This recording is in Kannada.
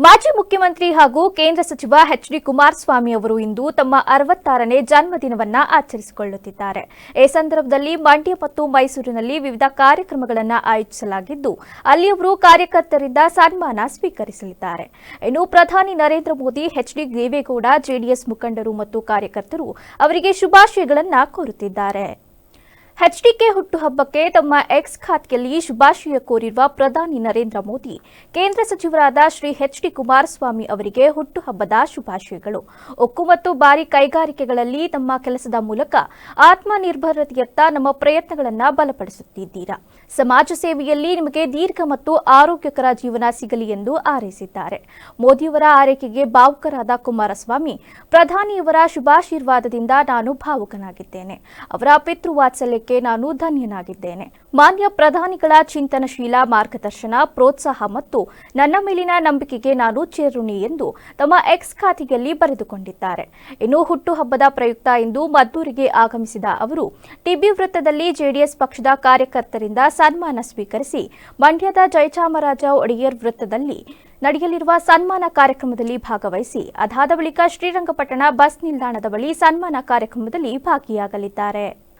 ಮಾಜಿ ಮುಖ್ಯಮಂತ್ರಿ ಹಾಗೂ ಕೇಂದ್ರ ಸಚಿವ ಎಚ್.ಡಿ. ಕುಮಾರಸ್ವಾಮಿ ಅವರು ಇಂದು ತಮ್ಮ 66ನೇ ಜನ್ಮದಿನವನ್ನು ಆಚರಿಸಿಕೊಳ್ಳುತ್ತಿದ್ದಾರೆ. ಈ ಸಂದರ್ಭದಲ್ಲಿ ಮಂಡ್ಯ ಮತ್ತು ಮೈಸೂರಿನಲ್ಲಿ ವಿವಿಧ ಕಾರ್ಯಕ್ರಮಗಳನ್ನು ಆಯೋಜಿಸಲಾಗಿದ್ದು, ಅಲ್ಲಿ ಅವರು ಕಾರ್ಯಕರ್ತರಿಂದ ಸನ್ಮಾನ ಸ್ವೀಕರಿಸಲಿದ್ದಾರೆ. ಇನ್ನು ಪ್ರಧಾನಿ ನರೇಂದ್ರ ಮೋದಿ, ಎಚ್.ಡಿ. ದೇವೇಗೌಡ, ಜೆಡಿಎಸ್ ಮುಖಂಡರು ಮತ್ತು ಕಾರ್ಯಕರ್ತರು ಅವರಿಗೆ ಶುಭಾಶಯಗಳನ್ನು ಕೋರುತ್ತಿದ್ದಾರೆ. ಎಚ್ಡಿಕೆ ಹುಟ್ಟುಹಬ್ಬಕ್ಕೆ ತಮ್ಮ ಎಕ್ಸ್ ಖಾತೆಯಲ್ಲಿ ಶುಭಾಶಯ ಕೋರಿರುವ ಪ್ರಧಾನಿ ನರೇಂದ್ರ ಮೋದಿ, ಕೇಂದ್ರ ಸಚಿವರಾದ ಶ್ರೀ ಎಚ್.ಡಿ. ಕುಮಾರಸ್ವಾಮಿ ಅವರಿಗೆ ಹುಟ್ಟುಹಬ್ಬದ ಶುಭಾಶಯಗಳು. ಉಕ್ಕು ಮತ್ತು ಭಾರಿ ಕೈಗಾರಿಕೆಗಳಲ್ಲಿ ತಮ್ಮ ಕೆಲಸದ ಮೂಲಕ ಆತ್ಮನಿರ್ಭರತೆಯತ್ತ ನಮ್ಮ ಪ್ರಯತ್ನಗಳನ್ನು ಬಲಪಡಿಸುತ್ತಿದ್ದೀರಾ. ಸಮಾಜ ಸೇವೆಯಲ್ಲಿ ನಿಮಗೆ ದೀರ್ಘ ಮತ್ತು ಆರೋಗ್ಯಕರ ಜೀವನ ಸಿಗಲಿ ಎಂದು ಹಾರೈಸಿದ್ದಾರೆ. ಮೋದಿಯವರ ಆರೈಕೆಗೆ ಭಾವುಕರಾದ ಕುಮಾರಸ್ವಾಮಿ, ಪ್ರಧಾನಿಯವರ ಶುಭಾಶೀರ್ವಾದದಿಂದ ನಾನು ಭಾವುಕನಾಗಿದ್ದೇನೆ. ಅವರ ಪಿತೃವಾತ್ಸಲ್ಯಕ್ಕೆ ನಾನು ಧನ್ಯನಾಗಿದ್ದೇನೆ. ಮಾನ್ಯ ಪ್ರಧಾನಿಗಳ ಚಿಂತನಶೀಲ ಮಾರ್ಗದರ್ಶನ, ಪ್ರೋತ್ಸಾಹ ಮತ್ತು ನನ್ನ ಮೇಲಿನ ನಂಬಿಕೆಗೆ ನಾನು ಚಿರಋಣಿ ಎಂದು ತಮ್ಮ ಎಕ್ಸ್ ಖಾತೆಯಲ್ಲಿ ಬರೆದುಕೊಂಡಿದ್ದಾರೆ. ಇನ್ನು ಹುಟ್ಟುಹಬ್ಬದ ಪ್ರಯುಕ್ತ ಇಂದು ಮದ್ದೂರಿಗೆ ಆಗಮಿಸಿದ ಅವರು ಟಿಬಿ ವೃತ್ತದಲ್ಲಿ ಜೆಡಿಎಸ್ ಪಕ್ಷದ ಕಾರ್ಯಕರ್ತರಿಂದ ಸನ್ಮಾನ ಸ್ವೀಕರಿಸಿ ಮಂಡ್ಯದ ಜಯಚಾಮರಾಜ ಒಡೆಯರ್ ವೃತ್ತದಲ್ಲಿ ನಡೆಯಲಿರುವ ಸನ್ಮಾನ ಕಾರ್ಯಕ್ರಮದಲ್ಲಿ ಭಾಗವಹಿಸಿ ಅದಾದ ಬಳಿಕ ಶ್ರೀರಂಗಪಟ್ಟಣ ಬಸ್ ನಿಲ್ದಾಣದ ಬಳಿ ಸನ್ಮಾನ ಕಾರ್ಯಕ್ರಮದಲ್ಲಿ ಭಾಗಿಯಾಗಲಿದ್ದಾರೆ.